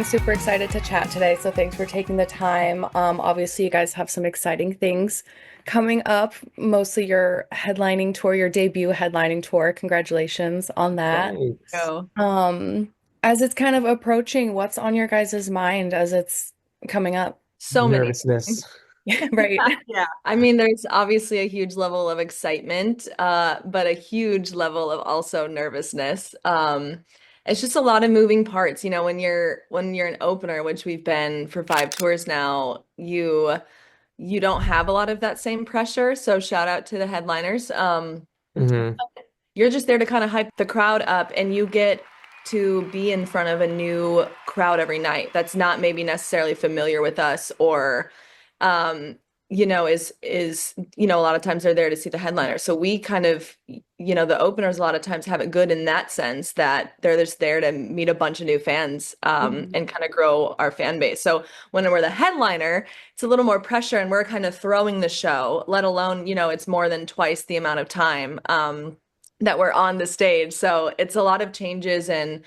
super excited to chat today, so thanks for taking the time. Obviously, you guys have some exciting things coming up, mostly your headlining tour, your debut headlining tour. Congratulations on that. Thanks. So, Um, as it's kind of approaching, what's on your guys' mind as it's coming up? so many Nervousness. things. Right. Yeah. I mean, there's obviously a huge level of excitement, but a huge level of also nervousness. It's just a lot of moving parts, when you're an opener, which we've been for 5 tours now, you don't have a lot of that same pressure. So shout out to the headliners. Hmm. You're just there to kind of hype the crowd up, and you get to be in front of a new crowd every night that's not maybe necessarily familiar with us, or um a lot of times they're there to see the headliner. So we kind of, the openers a lot of times have it good in that sense, that they're just there to meet a bunch of new fans, Mhm. and kind of grow our fan base. So when we're the headliner, it's a little more pressure, and we're kind of throwing the show, let alone, it's more than twice the amount of time that we're on the stage. So it's a lot of changes. And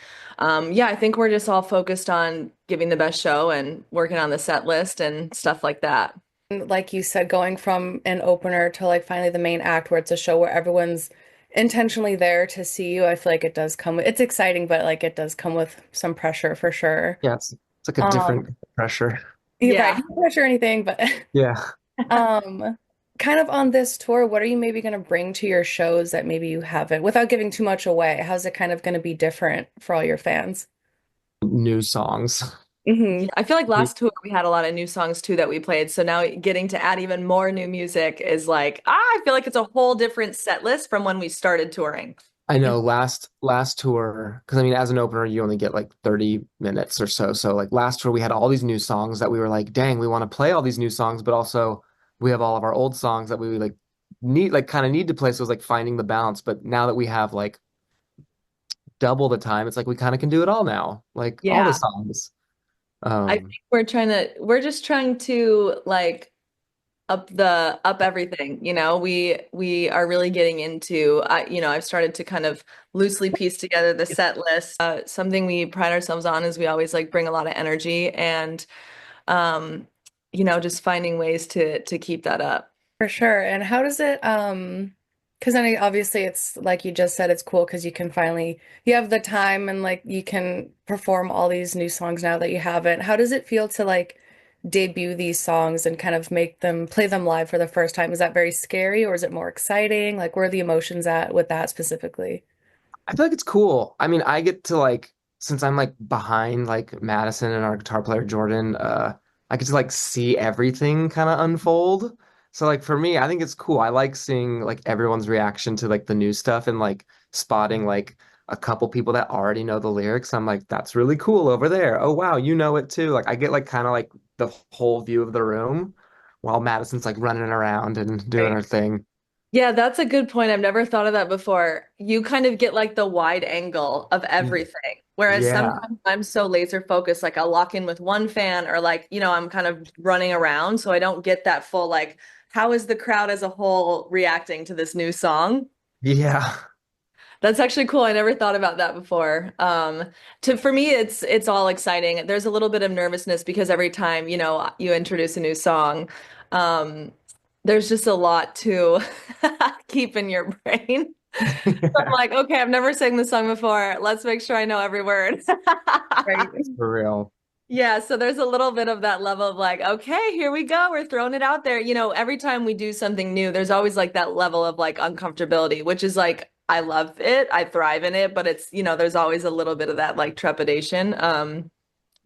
yeah, I think we're just all focused on giving the best show and working on the set list and stuff like that. Like you said, going from an opener to like finally the main act where it's a show where everyone's intentionally there to see you, I feel like it does come with, it's exciting, but like it does come with some pressure for sure. Yeah, it's like a Um, different pressure. you're right, Yeah. no pressure or anything, but Yeah. um, kind of on this tour, what are you maybe going to bring to your shows that maybe you haven't, without giving too much away? How's it kind of going to be different for all your fans? New songs. Yeah, I feel like last tour we had a lot of new songs too that we played. So now getting to add even more new music is like, I feel like it's a whole different set list from when we started touring. I know last tour, because I mean, as an opener, you only get like 30 minutes or so. So like last tour, we had all these new songs that we were like, dang, we want to play all these new songs, but also we have all of our old songs that we like kind of need to play. So it was like finding the balance. But now that we have like double the time, it's like we kind of can do it all now, like all the Yeah. songs. I think Um, we're just trying to like up everything, we are really getting into, I've started to kind of loosely piece together the set list. Something we pride ourselves on is we always like bring a lot of energy, and um just finding ways to keep that up. For sure. And how does it, because I mean, obviously it's like you just said, it's cool because you can finally, you have the time and like you can perform all these new songs now that you haven't. How does it feel to like debut these songs and kind of make them, play them live for the first time? Is that very scary or is it more exciting? Like, where are the emotions at with that specifically? I feel like it's cool. I mean, I get to like, since I'm like behind like Madison and our guitar player Jordan, I get to like see everything kind of unfold. So like for me, I think it's cool. I like seeing like everyone's reaction to like the new stuff and like spotting like a couple people that already know the lyrics. I'm like, that's really cool over there. Oh wow, you know it too. Like I get like kind of like the whole view of the room while Madison's like running around and doing Right. her thing. Yeah, that's a good point. I've never thought of that before. You kind of get like the wide angle of everything. Whereas Yeah. sometimes I'm so laser focused, like I'll lock in with one fan, or like, I'm kind of running around. So I don't get that full, like, how is the crowd as a whole reacting to this new song? Yeah. That's actually cool. I never thought about that before. For me, it's all exciting. There's a little bit of nervousness because every time, you introduce a new song, um, there's just a lot to keep in your brain. So I'm like, okay, I've never sang this song before. Let's make sure I know every word. Right. For real. Yeah, so there's a little bit of that level of like, okay, here we go. We're throwing it out there. Every time we do something new, there's always like that level of like uncomfortability, which is like, I love it. I thrive in it, but it's, there's always a little bit of that like trepidation.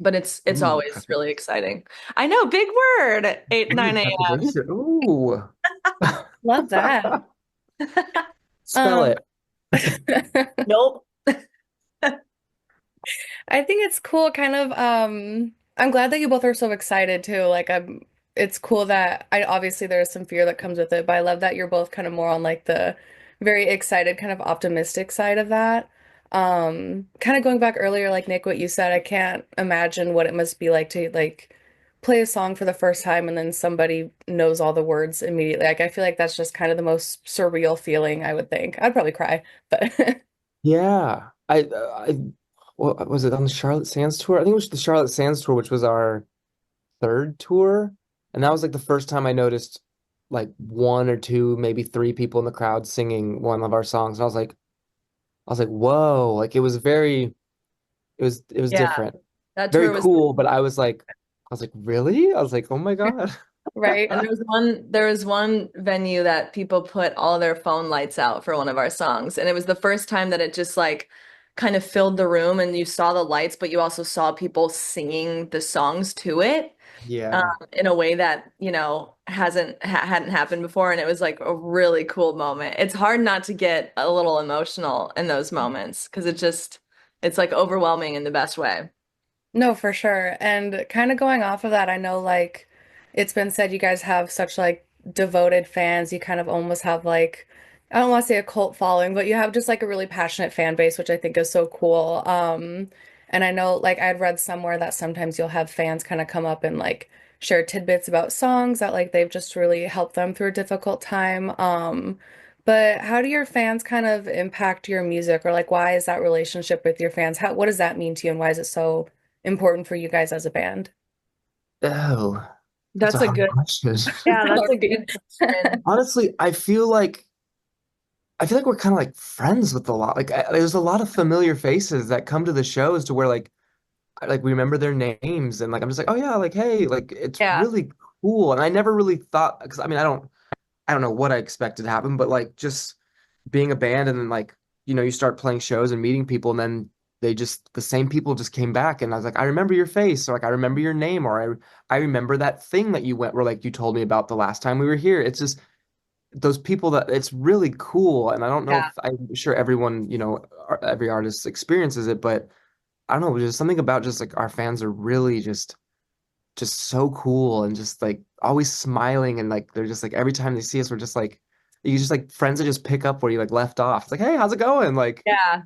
But it's Ooh, always really exciting. I know, big word, 8, ooh, 9 a.m. trepidation. Ooh. Love that. Spell Um, it. Nope. I think it's cool kind of I'm glad that you both are so excited too. Like it's cool that I obviously there's some fear that comes with it, but I love that you're both kind of more on like the very excited kind of optimistic side of that. Kind of going back earlier like Nick what you said, I can't imagine what it must be like to like play a song for the first time and then somebody knows all the words immediately. Like I feel like that's just kind of the most surreal feeling I would think. I'd probably cry, but Yeah. what was it on the Charlotte Sands tour? I think it was the Charlotte Sands tour, which was our third tour. And that was like the first time I noticed like one or two, maybe three people in the crowd singing one of our songs. And I was like, whoa, like it was Yeah, different. that Very tour was. cool, but I was like, really? I was like, oh my God. Right? And there was one venue that people put all their phone lights out for one of our songs. And it was the first time that it just like kind of filled the room and you saw the lights, but you also saw people singing the songs to it Yeah. in a way that, hadn't happened before. And it was like a really cool moment. It's hard not to get a little emotional in those moments because it's like overwhelming in the best way. No, for sure. And kind of going off of that, I know like it's been said you guys have such like devoted fans. You kind of almost have like I don't want to say a cult following, but you have just like a really passionate fan base, which I think is so cool. And I know like I'd read somewhere that sometimes you'll have fans kind of come up and like share tidbits about songs that like they've just really helped them through a difficult time. But how do your fans kind of impact your music or like why is that relationship with your fans? What does that mean to you and why is it so important for you guys as a band? Oh, that's a That's a hard good, question. yeah, that's a good Sorry. question. Honestly, I feel like we're kind of like friends with a lot. Like there's a lot of familiar faces that come to the shows to where like we remember their names and like I'm just like, oh yeah, like hey, like it's Yeah. really cool. And I never really thought because I mean I don't know what I expected to happen, but like just being a band and then like you start playing shows and meeting people and then the same people just came back and I was like, I remember your face or like I remember your name or I remember that thing that you went where like you told me about the last time we were here. It's just those people that it's really cool and I don't know Yeah. if I'm sure everyone, every artist experiences it, but I don't know, there's something about just like our fans are really just so cool and just like always smiling and like they're just like every time they see us we're just like you just like friends that just pick up where you like left off. It's like, hey, how's it going? Like Yeah.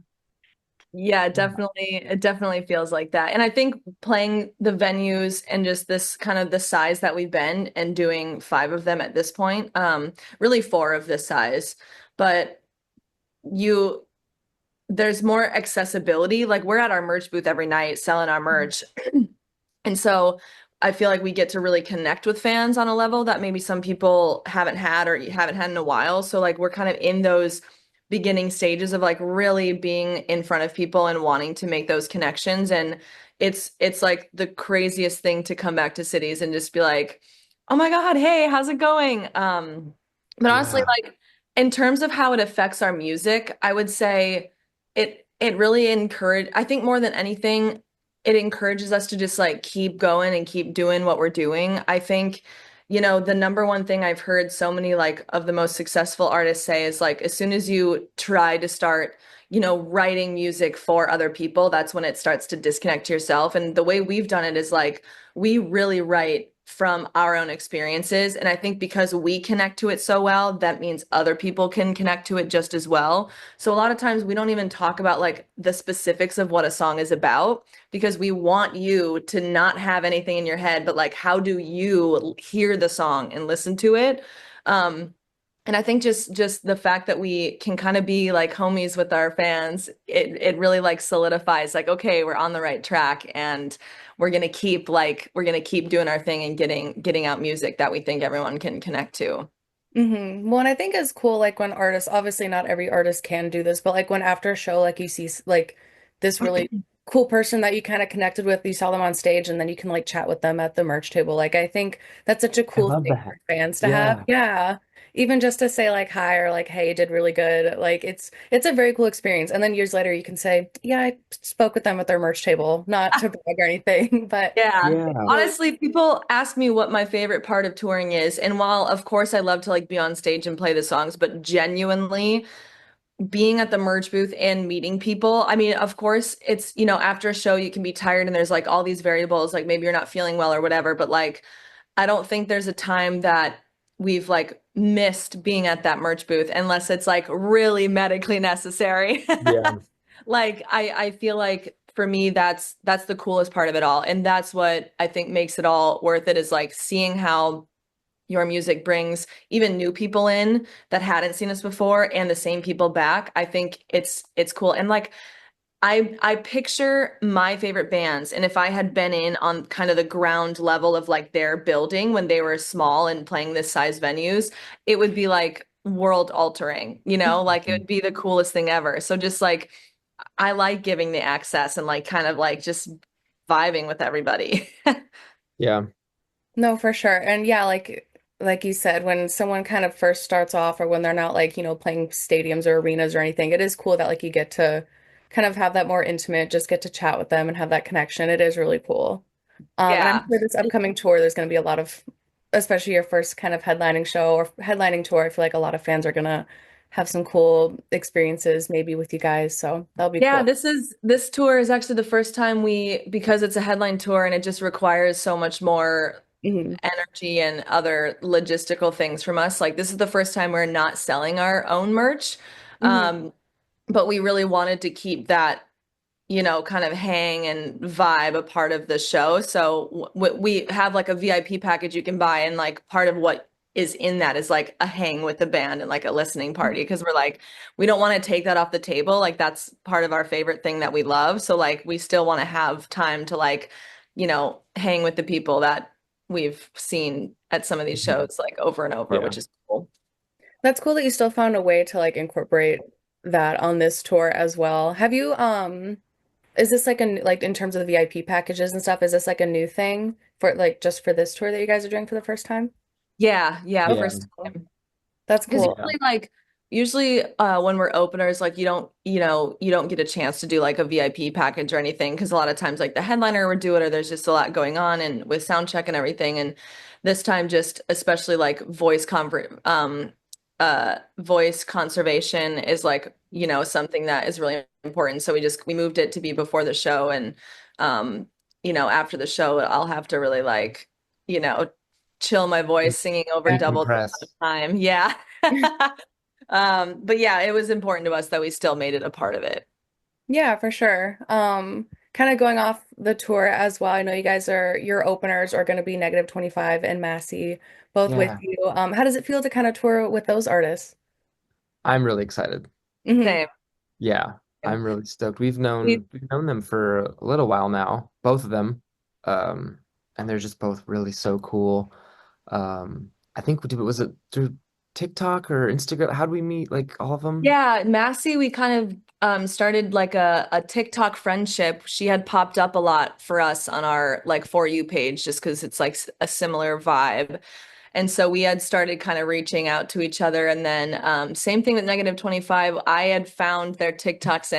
Yeah, it definitely feels like that. And I think playing the venues and just this kind of the size that we've been and doing five of them at this point, really four of this size, but you there's more accessibility. Like we're at our merch booth every night selling our merch. And so I feel like we get to really connect with fans on a level that maybe some people haven't had or haven't had in a while. So like we're kind of in those beginning stages of like really being in front of people and wanting to make those connections. And it's like the craziest thing to come back to cities and just be like, oh my God, hey, how's it going? But honestly, yeah, like in terms of how it affects our music, I would say it really I think more than anything it encourages us to just like keep going and keep doing what we're doing. I think, the number one thing I've heard so many like of the most successful artists say is like as soon as you try to start, writing music for other people, that's when it starts to disconnect yourself. And the way we've done it is like we really write from our own experiences. And I think because we connect to it so well, that means other people can connect to it just as well. So a lot of times we don't even talk about like the specifics of what a song is about because we want you to not have anything in your head, but like, how do you hear the song and listen to it? Um, and I think just the fact that we can kind of be like homies with our fans, it really like solidifies like, okay, we're on the right track and we're gonna keep doing our thing and getting out music that we think everyone can connect to. Well, and I think it's cool, like when artists, obviously not every artist can do this, but like when after a show, like you see like this really cool person that you kind of connected with, you saw them on stage and then you can like chat with them at the merch table. Like I think that's such a I cool love thing for that. fans to have. Yeah. Yeah. Even just to say like hi or like hey, you did really good. Like it's a very cool experience. And then years later you can say, yeah, I spoke with them at their merch table, not to brag or anything, but Yeah. it's Yeah. really Honestly, people ask me what my favorite part of touring is. And while of course I love to like be on stage and play the songs, but genuinely being at the merch booth and meeting people. I mean, of course, it's, after a show you can be tired and there's like all these variables, like maybe you're not feeling well or whatever, but like I don't think there's a time that we've like missed being at that merch booth unless it's like really medically necessary. Yeah. Like I feel like for me that's the coolest part of it all. And that's what I think makes it all worth it is like seeing how your music brings even new people in that hadn't seen us before and the same people back. I think it's cool. And like I picture my favorite bands, and if I had been in on kind of the ground level of like their building when they were small and playing this size venues, it would be like world altering, you know, like it would be the coolest thing ever. So just like I like giving the access and like kind of like just vibing with everybody. Yeah. No, for sure. And yeah, like you said, when someone kind of first starts off or when they're not like, playing stadiums or arenas or anything, it is cool that like you get to kind of have that more intimate, just get to chat with them and have that connection. It is really cool. And I'm Yeah. sure this upcoming tour, there's going to be a lot of, especially your first kind of headlining show or headlining tour. I feel like a lot of fans are going to have some cool experiences maybe with you guys. So that'll be Yeah, cool. this tour is actually the first time because it's a headline tour and it just requires so much more Hmm. energy and other logistical things from us. Like this is the first time we're not selling our own merch. Hmm. Um, but we really wanted to keep that, kind of hang and vibe a part of the show. So we have like a VIP package you can buy, and like part of what is in that is like a hang with the band and like a listening party because we're like we don't want to take that off the table. Like that's part of our favorite thing that we love. So like we still want to have time to like, hang with the people that we've seen at some of these Mhm. shows like over and over, Yeah. which is cool. That's cool that you still found a way to like incorporate that on this tour as well. Have you is this like like in terms of the VIP packages and stuff, is this like a new thing for like just for this tour that you guys are doing for the first time? Yeah, yeah, Okay, Yeah. first cool. time. That's Because cool. Yeah. usually when we're openers, like you don't get a chance to do like a VIP package or anything because a lot of times like the headliner would do it or there's just a lot going on and with sound check and everything. And this time just especially like voice conservation is like, something that is really important. So we moved it to be before the show and um, after the show I'll have to really like, you know, chill my voice singing over Yeah. double the amount of Decompress. time. Yeah. But yeah, it was important to us that we still made it a part of it. Yeah, for sure. Kind of going off the tour as well. I know your openers are going to be -25 and Massey, both with Yeah. you. How does it feel to kind of tour with those artists? I'm really excited. Hmm. Same. Yeah. I'm really stoked. We've We, known we've known them for a little while now, both of them. Um, and they're just both really so cool. I think was it through TikTok or Instagram? How do we meet? Like all of them? yeah, Massey, we kind of started like a TikTok friendship. She had popped up a lot for us on our like For You page just because it's like a similar vibe. And so we had started kind of reaching out to each other. And then same thing with -25. I had found their TikToks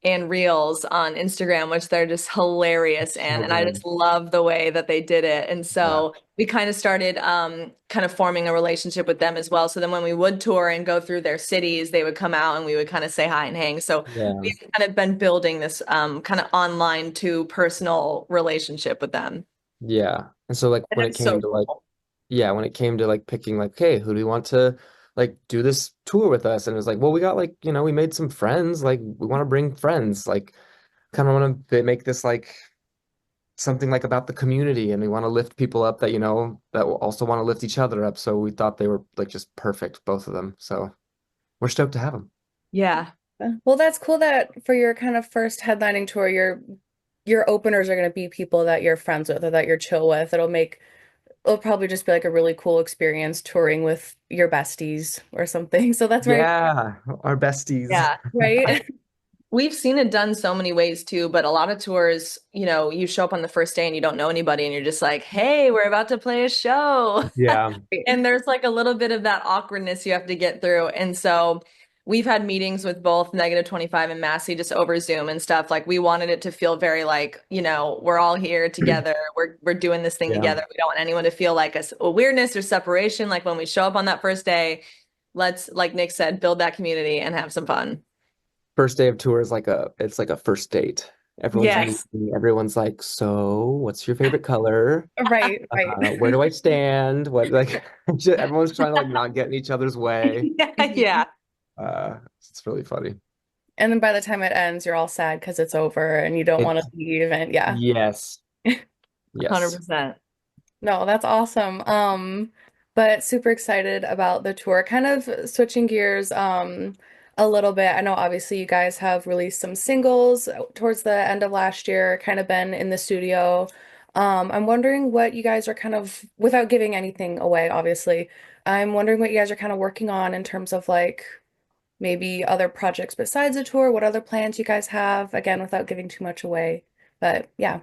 and reels on Instagram, which they're just hilarious So and I good. just love the way that they did it. And Yeah. so we kind of started kind of forming a relationship with them as well. So then when we would tour and go through their cities, they would come out and we would kind of say hi and hang. So Yeah. we've kind of been building this kind of online to personal relationship with them. Yeah. And so like And when it it's so came to like cool. yeah, when it came to like picking like, hey, who do we want to like do this tour with us? And it was like, well, we got like, we made some friends. Like we want to bring friends. Like kind of want to make this like something like about the community and we want to lift people up that, that will also want to lift each other up. So we thought they were like just perfect, both of them. So we're stoked to have them. Yeah. Well, that's cool that for your kind of first headlining tour, your openers are going to be people that you're friends with or that you're chill with. It'll probably just be like a really cool experience touring with your besties or something. So that's very Yeah, our besties. Yeah. right. We've seen it done so many ways too, but a lot of tours, you show up on the first day and you don't know anybody and you're just like, hey, we're about to play a show. Yeah. And there's like a little bit of that awkwardness you have to get through. And so we've had meetings with both -25 and Massey just over Zoom and stuff. Like we wanted it to feel very like, we're all here together. We're doing this thing Yeah. together. We don't want anyone to feel like a weirdness or separation. Like when we show up on that first day, let's, like Nick said, build that community and have some fun. First day of tour is it's like a first date. Everyone's Yes. meeting. Everyone's like, so what's your favorite color? Right, right. Where do I stand? What like everyone's trying to like not get in each other's way. Yeah, Mhm. yeah. It's really funny. And then by the time it ends, you're all sad because it's over and you don't want to It's leave. And yeah. yes. Yes. 100%. No, that's awesome. But super excited about the tour. Kind of switching gears, a little bit. I know obviously you guys have released some singles towards the end of last year, kind of been in the studio. I'm wondering what you guys are kind of, without giving anything away, obviously, I'm wondering what you guys are kind of working on in terms of like maybe other projects besides the tour, what other plans you guys have, again, without giving too much away. But yeah.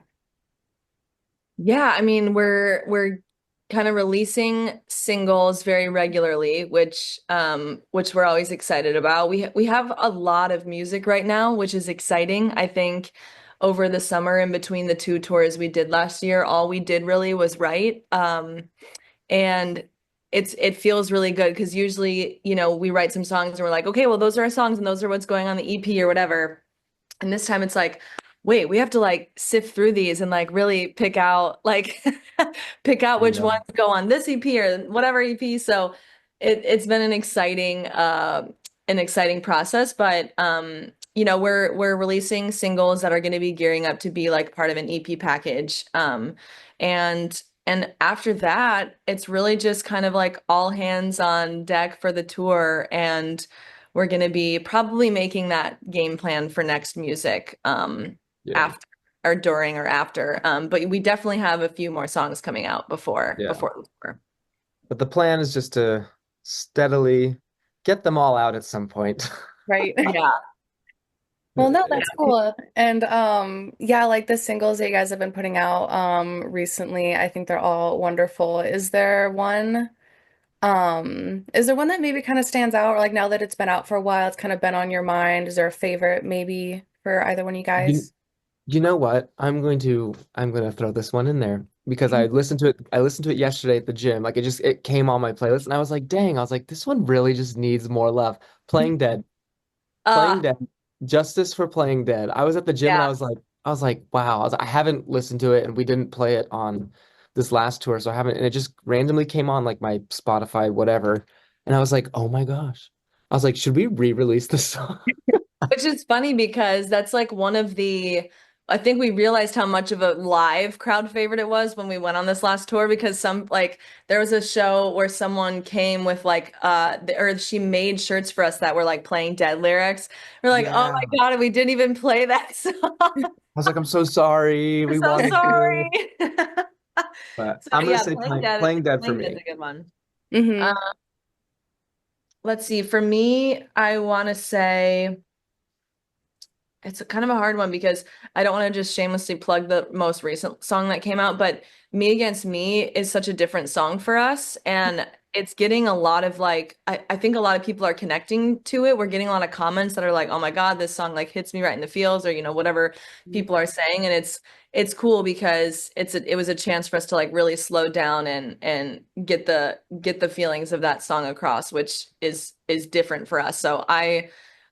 Yeah, I mean, we're kind of releasing singles very regularly, which we're always excited about. We have a lot of music right now, which is exciting. I think over the summer in between the two tours we did last year, all we did really was write. And it feels really good because usually, we write some songs and we're like, okay, well, those are our songs and those are what's going on the EP or whatever. And this time it's like, wait, we have to like sift through these and like really pick out like pick out which Yeah. ones go on this EP or whatever EP. So it's been an exciting process, but we're releasing singles that are going to be gearing up to be like part of an EP package. And after that, it's really just kind of like all hands on deck for the tour. And we're going to be probably making that game plan for next music Yeah. after or during or after. But we definitely have a few more songs coming out Yeah. before the tour. But the plan is just to steadily get them all out at some point. Right. Yeah. Well, no, Yeah. that's cool. And yeah, like the singles that you guys have been putting out recently, I think they're all wonderful. Is there one that maybe kind of stands out or like now that it's been out for a while, it's kind of been on your mind? Is there a favorite maybe for either one of you You guys? you know what? I'm going to throw this one in there because I listened to it yesterday at the gym. Like it came on my playlist and I was like, "Dang." I was like, "This one really just needs more love." Playing Dead. Playing Uh, Dead. Justice for Playing Dead. I was at the gym and yeah. I was like, "Wow." I haven't listened to it and we didn't play it on this last tour, so I haven't and it just randomly came on like my Spotify whatever. And I was like, "Oh my gosh." I was like, "Should we re-release this song?" Which is funny because that's like one of I think we realized how much of a live crowd favorite it was when we went on this last tour because there was a show where someone came with like or she made shirts for us that were like playing Dead lyrics. We're like, oh Yeah. my God, and we didn't even play that song. I was like, I'm so sorry. We're We so wanted to. sorry. But So I'm gonna yeah, say playing dead for Playing Dead's me. a good one. Uh, Hmm. let's see. For me, I want to say. It's kind of a hard one because I don't want to just shamelessly plug the most recent song that came out, but Me Against Me is such a different song for us. And it's getting a lot of like, I think a lot of people are connecting to it. We're getting a lot of comments that are like, oh my God, this song like hits me right in the feels, or whatever people are saying. And it's cool because it was a chance for us to like really slow down and get the feelings of that song across, which is different for us. So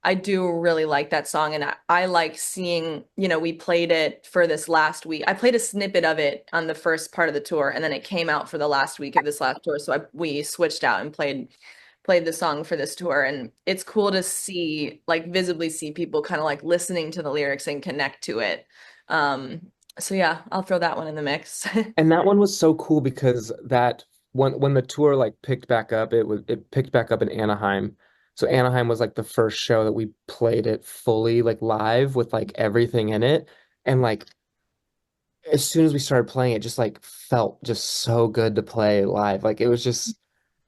I do really like that song, and I like seeing, we played it for this last week. I played a snippet of it on the first part of the tour, and then it came out for the last week of this last tour. So we switched out and played the song for this tour, and it's cool to see, like, visibly see people kind of like listening to the lyrics and connect to it. So yeah, I'll throw that one in the mix. And that one was so cool because that when the tour like picked back up, it picked back up in Anaheim. So Anaheim was like the first show that we played it fully like live with like everything in it. And like as soon as we started playing it, just like felt just so good to play live. Like it was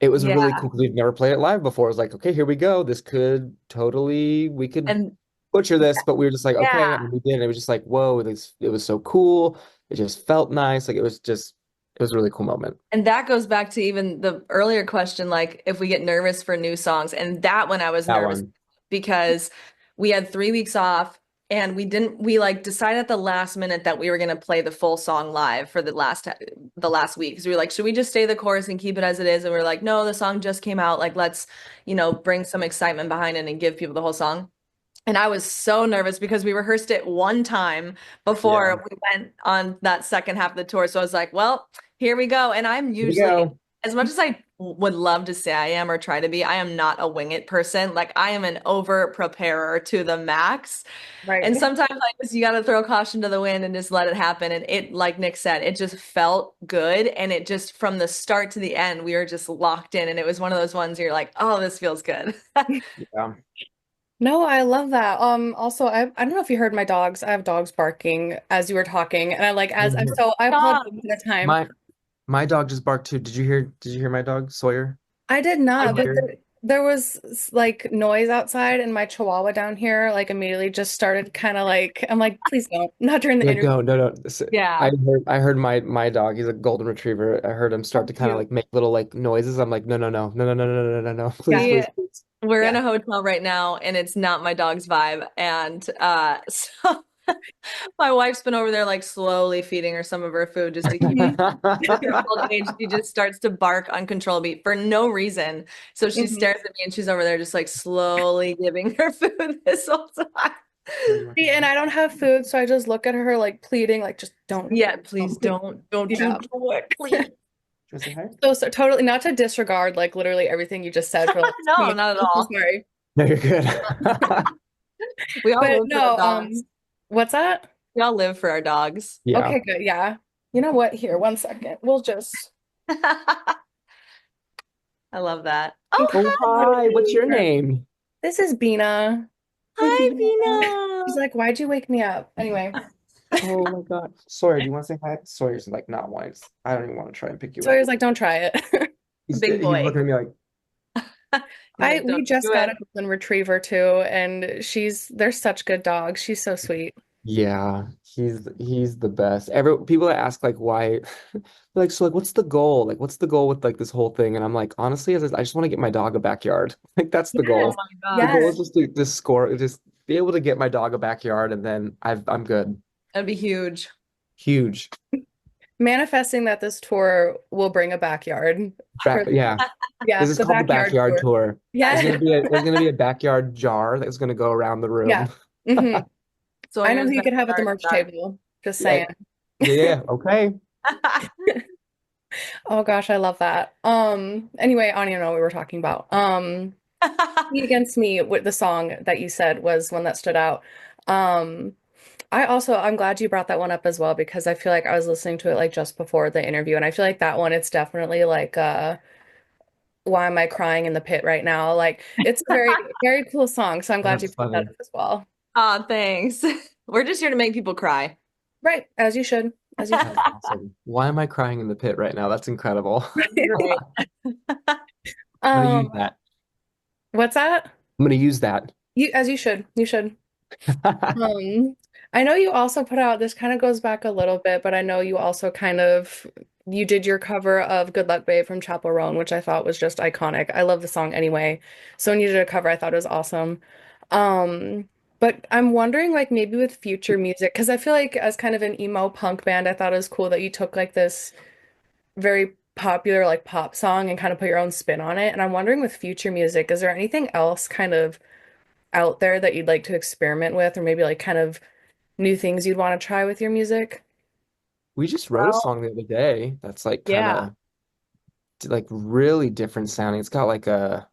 really Yeah. cool because we've never played it live before. It was like, okay, here we go. This could totally we could And butcher this, but we were just like, okay, yeah. and we did. And it was just like, whoa, it was so cool. It just felt nice. Like it was a really cool moment. And that goes back to even the earlier question, like if we get nervous for new songs. And that one I was That nervous one. because we had 3 weeks off and we like decided at the last minute that we were going to play the full song live for the last week. Because we were like, should we just stay the chorus and keep it as it is? And we are like, no, the song just came out. Like, let's, bring some excitement behind it and give people the whole song. And I was so nervous because we rehearsed it one time Yeah. before we went on that second half of the tour. So I was like, well, here we go. And I'm Here we usually, go. as much as I would love to say I am or try to be, I am not a wing it person. Like I am an over preparer to the max. Right. And sometimes I just, you got to throw caution to the wind and just let it happen. And it, like Nick said, it just felt good. And it just, from the start to the end, we were just locked in. And it was one of those ones you're like, oh, this feels good. Yeah. No, I love that. Also, I don't know if you heard my dogs. I have dogs barking as you were talking, and I like as I Mhm. so I apologize Dog. for the time. My dog just barked too. Did you hear my dog, Sawyer? I did I not, Did you but hear? there was like noise outside, and my Chihuahua down here like immediately just started kind of like I'm like, please don't, not during the Like, interview. no, no, no. Yeah. I heard my dog. He's a golden retriever. I heard him start So to kind of cute. like make little like noises. I'm like, no, no, no, no, no, no, no, no, no, no, no. Please, Yeah, We please, please. we're in yeah. a hotel right now and it's not my dog's vibe. And so my wife's been over there like slowly feeding her some of her food just to keep Hmm. her old age. She just starts to bark uncontrollably for no reason. So she Hmm. stares at me and she's over there just like slowly giving her food this whole time. See, and I don't have food, so I just look at her like pleading, like just don't, Yeah, please don't. don't you Yeah. do it, please. Should I say hi? So totally not to disregard like literally everything you just said for like two No, minutes. not at I'm so all. sorry. No, you're good. We all But live for our no, dogs. what's that? We all live for our dogs. Yeah. Okay, good. Yeah. You know what? Here, one second. We'll just I love that. Oh, Oh, hi. What's your hi. name? this is Bina. Hey, Hi, Bina. She's Vina. like, why'd you wake me up? Anyway, Oh my God. Sawyer, do you want to say hi? Sawyer's like not wanting. I don't even want to try and pick you up. Sawyer's like, don't try it. Big He's boy. looking at me like, He's like, We don't just do got it. a golden retriever too, and they're such good dogs. She's so sweet. yeah, he's the best. Every people that ask like why, they're like so like what's the goal? Like what's the goal with like this whole thing? And I'm like honestly, I just want to get my dog a backyard. Like that's the Oh Yes, goal. my The gosh. goal yes. is just to just score, just be able to get my dog a backyard, and then I'm good. That'd be huge. Huge. Manifesting that this tour will bring a backyard for Yeah, this yeah, is the called the backyard backyard tour. tour. Yes. There's gonna be a backyard jar that's gonna go around the Yeah. room. Hmm. I know Sawyer's who you could have at the backyard merch jar. table. Just Yeah, saying. yeah, okay. Oh gosh, I love that. Anyway, I don't even know what we were talking about. Me Against Me with the song that you said was one that stood out. Um, I'm glad you brought that one up as well because I feel like I was listening to it like just before the interview and I feel like that one it's definitely like why am I crying in the pit right now? Like it's a very, very cool song. So I'm glad you That's put that funny. up as well. Aw, thanks. We're just here to make people cry. Right, as you should. As you should. That's awesome. Why am I crying in the pit right now? That's incredible. Great. I'm gonna Um, use that. what's that? I'm gonna use that. You as you should. You should. Um, I know you also put out, this kind of goes back a little bit, but I know you also you did your cover of Good Luck Babe from Chappell Roan, which I thought was just iconic. I love the song anyway. So when you did a cover, I thought it was awesome. But I'm wondering like maybe with future music, because I feel like as kind of an emo punk band, I thought it was cool that you took like this very popular like pop song and kind of put your own spin on it. And I'm wondering with future music, is there anything else kind of out there that you'd like to experiment with, or maybe like kind of new things you'd want to try with your music? We just wrote a Well, song the other day that's like kind yeah. of like really different sounding. It's got like a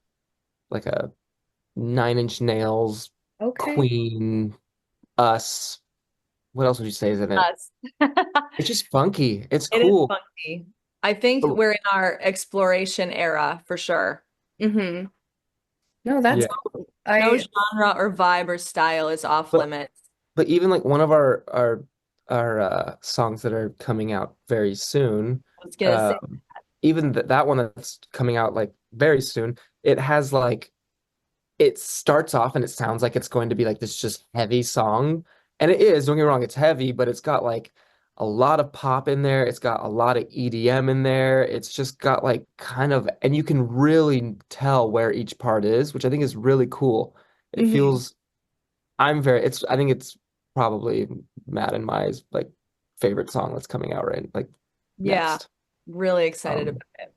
Nine Inch Nails, Okay. Queen, Us. What else would you say is in it? Us. It's just funky. It's It is cool. funky. I think Oh, we're in our exploration era for sure. Mm-hmm. No, that's yeah. cool. No I genre or vibe or style is off But limits. but even like one of our songs that are coming out very soon, I was gonna say, um, even that one that's coming out like very soon, it has like it starts off and it sounds like it's going to be like this just heavy song. And it is, don't get me wrong, it's heavy, but it's got like a lot of pop in there. It's got a lot of EDM in there. It's just got like kind of, and you can really tell where each part is, which I think is really cool. It hmm feels, I think it's probably Matt and Mai's like favorite song that's coming out right like yeah, next. really excited Um, about it.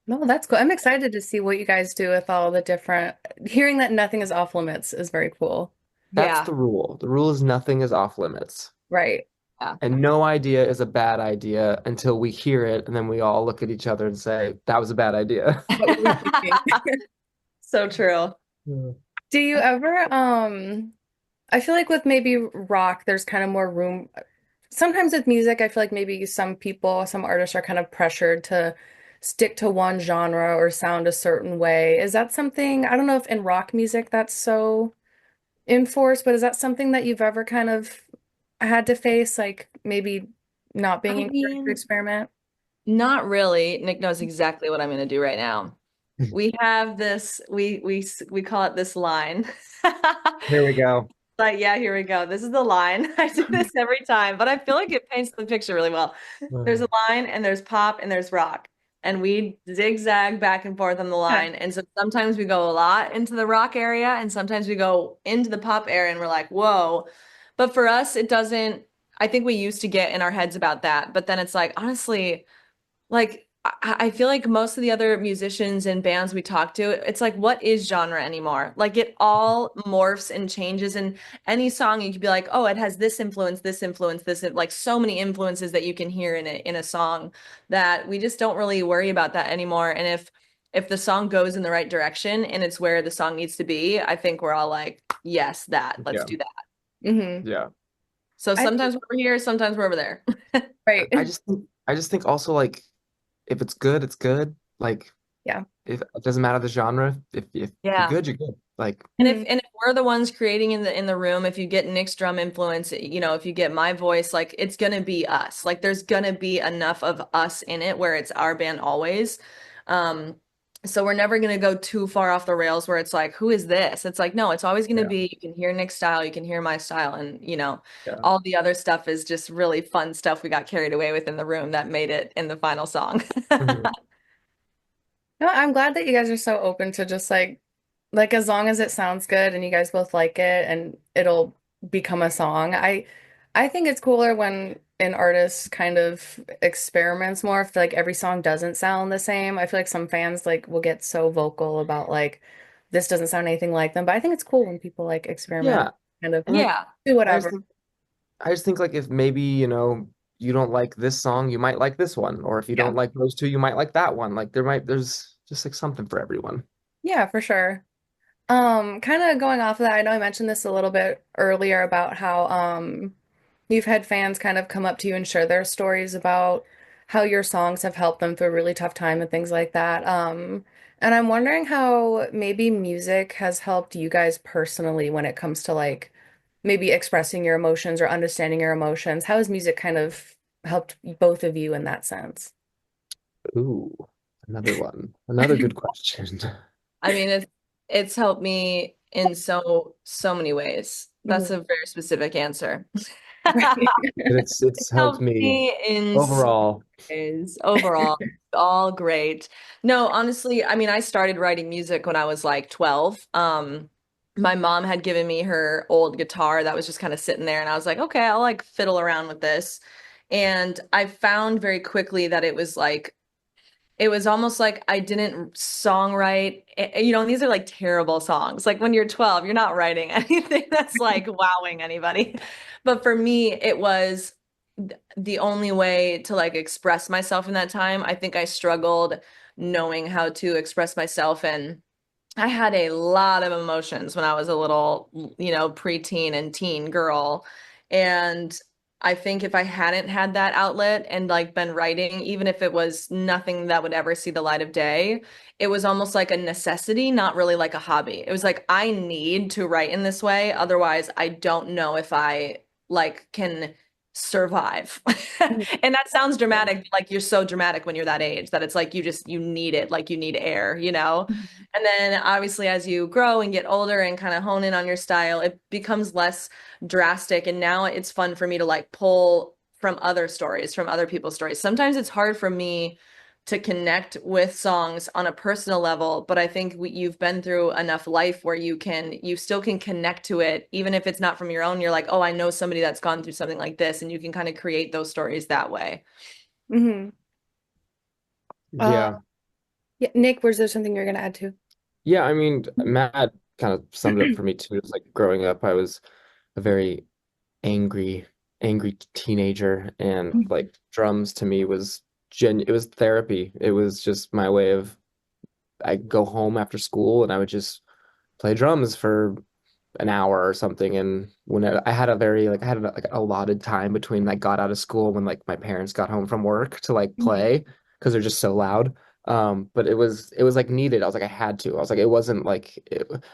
No, that's cool. I'm excited to see what you guys do with all the different hearing that nothing is off limits is very cool. that's Yeah, the rule. The rule is nothing is off limits. Right. yeah. And no idea is a bad idea until we hear it, and then we all look at each other and say, that was a bad idea. What were we thinking? So true. Yeah. Do you ever I feel like with maybe rock, there's kind of more room. Sometimes with music, I feel like maybe some people, some artists are kind of pressured to stick to one genre or sound a certain way. Is that something, I don't know if in rock music that's so enforced, but is that something that you've ever kind of had to face, like maybe not being I encouraged to mean, experiment? not really. Nick knows exactly what I'm going to do right now. We have this, we call it this line. Here we go. Like, yeah, here we go. This is the line. I do this every time, but I feel like it paints the picture really well. There's a line and there's pop and there's rock. And we zigzag back and forth on the Yeah. line. And so sometimes we go a lot into the rock area and sometimes we go into the pop area and we're like, whoa. But for us, it doesn't, I think we used to get in our heads about that. But then it's like, honestly, like I feel like most of the other musicians and bands we talk to, it's like, what is genre anymore? Like it all morphs and changes. And any song you could be like, oh, it has this influence, this influence, this like so many influences that you can hear in a song that we just don't really worry about that anymore. And if the song goes in the right direction and it's where the song needs to be, I think we're all like, yes, that, let's Yeah. do that. Hmm. Yeah. So I think, sometimes we're over here, sometimes we're over there. right. I just think also like if it's good, it's good. Like Yeah. if it doesn't matter the genre, if you're Yeah. good, you're good. Like And Mhm. if we're the ones creating in the room, if you get Nick's drum influence, you know, if you get my voice, like it's gonna be us. Like there's gonna be enough of us in it where it's our band always. Um, so we're never gonna go too far off the rails where it's like, who is this? It's like, no, it's always gonna yeah, be, you can hear Nick's style, you can hear my style, and you know, yeah. all the other stuff is just really fun stuff we got carried away with in the room that made it in the final song. Mhm. No, I'm glad that you guys are so open to just like as long as it sounds good and you guys both like it and it'll become a song. I think it's cooler when an artist kind of experiments more if like every song doesn't sound the same. I feel like some fans like will get so vocal about like this doesn't sound anything like them, but I think it's cool when people like experiment, Yeah. kind of And like Yeah. do I just whatever. think I just think like if maybe, you don't like this song, you might like this one. Or if you Yeah. don't like those two, you might like that one. Like there's just like something for everyone. Yeah, for sure. Kind of going off of that, I know I mentioned this a little bit earlier about how you've had fans kind of come up to you and share their stories about how your songs have helped them through a really tough time and things like that. And I'm wondering how maybe music has helped you guys personally when it comes to like maybe expressing your emotions or understanding your emotions. How has music kind of helped both of you in that sense? Ooh, another one. Another good question. I mean, it's helped me in so many ways. That's Mhm. a very specific answer. Right. But it's helped Helped me me in so overall. many ways. Overall, all great. No, honestly, I mean, I started writing music when I was like 12. My mom had given me her old guitar that was just kind of sitting there, and I was like, okay, I'll like fiddle around with this. And I found very quickly that it was almost like I didn't songwrite. You know, and these are like terrible songs. Like when you're 12, you're not writing anything that's like wowing anybody. But for me, it was the only way to like express myself in that time. I think I struggled knowing how to express myself, and I had a lot of emotions when I was a little, you know, preteen and teen girl. And I think if I hadn't had that outlet and like been writing, even if it was nothing that would ever see the light of day, it was almost like a necessity, not really like a hobby. It was like, I need to write in this way. Otherwise, I don't know if I like can survive. And that sounds dramatic, like you're so dramatic when you're that age that it's like you need it, like you need air, you know? Mhm. And then obviously as you grow and get older and kind of hone in on your style, it becomes less drastic. And now it's fun for me to like pull from other stories, from other people's stories. Sometimes it's hard for me to connect with songs on a personal level, but I think you've been through enough life where you still can connect to it, even if it's not from your own. You're like, oh, I know somebody that's gone through something like this, and you can kind of create those stories that way. Mhm. Uh, Yeah. yeah, Nick, was there something you're gonna add to? Yeah, I mean, Matt kind of summed it up for me too. It's like growing up, I was a very angry, angry teenager, and Mhm. like drums to me was it was therapy. It was just my way of I'd go home after school and I would just play drums for an hour or something. And when I had a very like I had like allotted time between I got out of school when like my parents got home from work to like Mhm. play because they're just so loud. But it was like needed. I was like I had to. I was like it wasn't like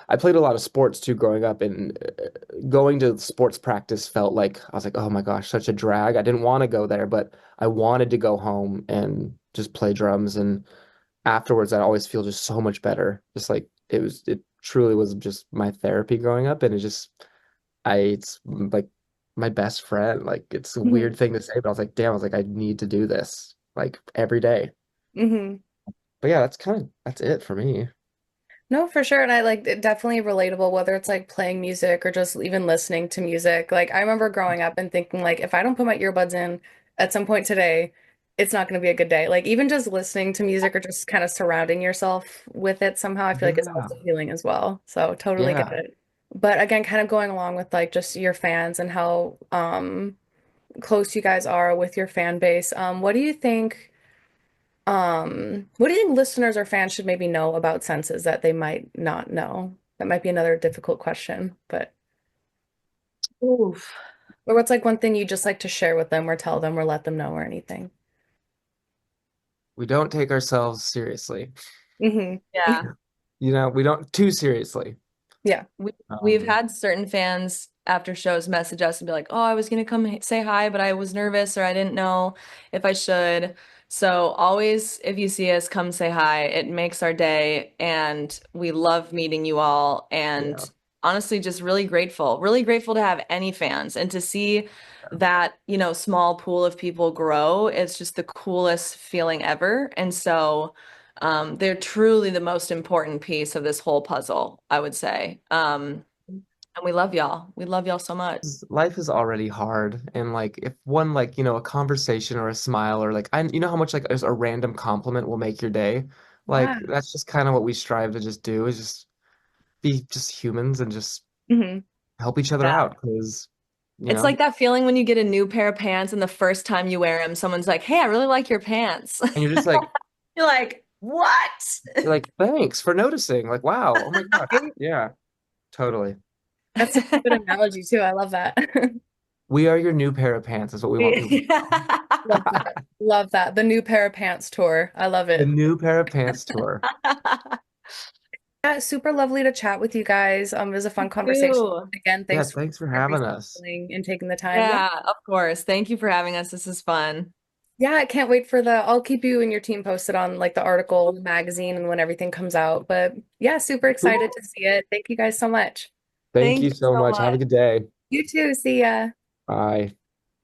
I played a lot of sports too growing up, and going to sports practice felt like I was like, oh my gosh, such a drag. I didn't want to go there, but I wanted to go home and just play drums. And afterwards, I always feel just so much better. Just like it truly was just my therapy growing up, and it's like my best friend. Like it's a Hmm. weird thing to say, but I was like, damn, I was like, I need to do this like every day. Hmm. But yeah, that's it for me. No, for sure. And I like it definitely relatable, whether it's like playing music or just even listening to music. Like I remember growing up and thinking like if I don't put my earbuds in at some point today, it's not going to be a good day. Like even just listening to music or just kind of surrounding yourself with it somehow, I feel like is Yeah. also healing as well. So totally get Yeah. it. But again, kind of going along with like just your fans and how close you guys are with your fan base. What do you think listeners or fans should maybe know about senses that they might not know? That might be another difficult question, but Oof. or what's like one thing you just like to share with them or tell them or let them know or anything? We don't take ourselves seriously. Hmm. Yeah. We don't too seriously. Yeah. We we've Um, had certain fans after shows message us and be like, "Oh, I was gonna come say hi, but I was nervous or I didn't know if I should." So always, if you see us, come say hi. It makes our day, and we love meeting you all. yeah. And honestly, just really grateful to have any fans and to see that, small pool of people grow. It's just the coolest feeling ever. And so. They're truly the most important piece of this whole puzzle, I would say. And we love y'all. We love y'all so much. Life is already hard, and like if one like a conversation or a smile or like how much like a random compliment will make your day. Yeah. Like that's just kind of what we strive to just do is just be just humans and just Hmm. help each other Yeah. out because you It's know like that feeling when you get a new pair of pants and the first time you wear them, someone's like, "Hey, I really like your pants." and you're just like You're like, "What?" you're like thanks for noticing. Like wow, oh my gosh, yeah, totally. That's such a good analogy too. I love that. We are your new pair of pants is what we want people to Love know. that. Love that. The new pair of pants tour. I love The it. new pair of pants tour. Yeah, super lovely to chat with you guys. It was a fun conversation. Ew. Again, Yeah, thanks for thanks for having us. rescheduling and taking the time. Yeah. Yeah, of course. Thank you for having us. This is fun. Yeah, I can't wait for I'll keep you and your team posted on like the article, the magazine, and when everything comes out. But yeah, super excited Cool. to see it. Thank you guys so much. Thank Thank you you so so much. Have a much. good day. You too. See ya. Bye.